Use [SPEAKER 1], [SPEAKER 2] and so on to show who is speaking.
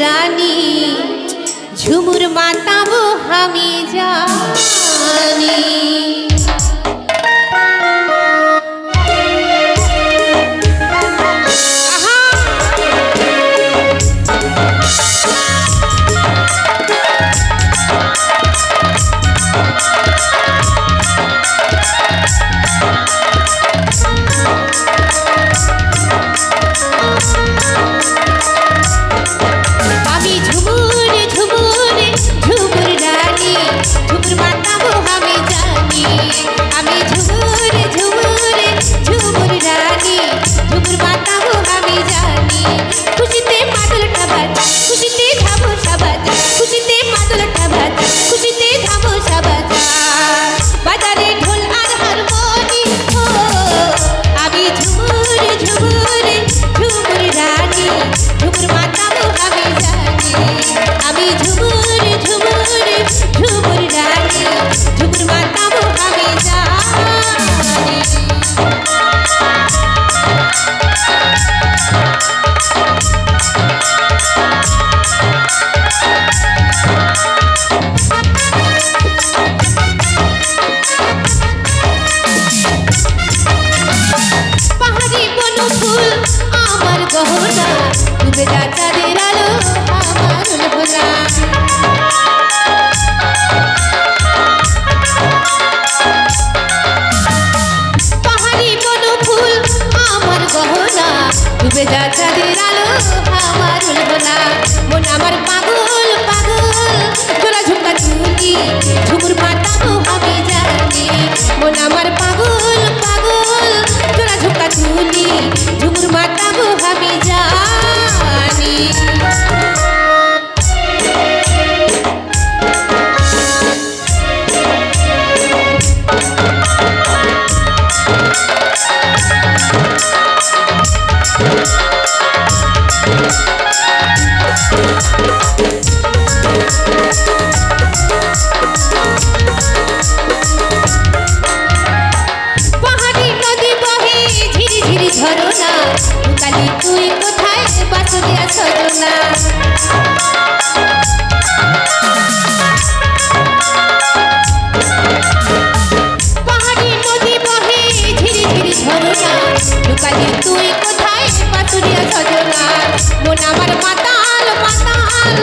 [SPEAKER 1] রানী ঝুমুর মাতাবো আমি জানি। ডুবে যা চাঁদের আলো আমার উলবনা মন আমার পাগল পাগল তোরা ঝুমকা ঝুমকি ঝুমুর মাতাবো আমি জানি। মন আমার পাগল পাগল তোরা ঝুমকা ঝুমকি ঝুমুর মাতাবো আমি জানি। পাহাড়ি নদী বহে ঝিরি ঝিরি ঝরনা কালি তুই কোথায় বাসরিয়া সজনা। পাহাড়ি নদী বহে ঝিরি ঝিরি ঝরনা কালি তুই কোথায় বাসরিয়া সজনা। মন আমার মাতাল মাতাল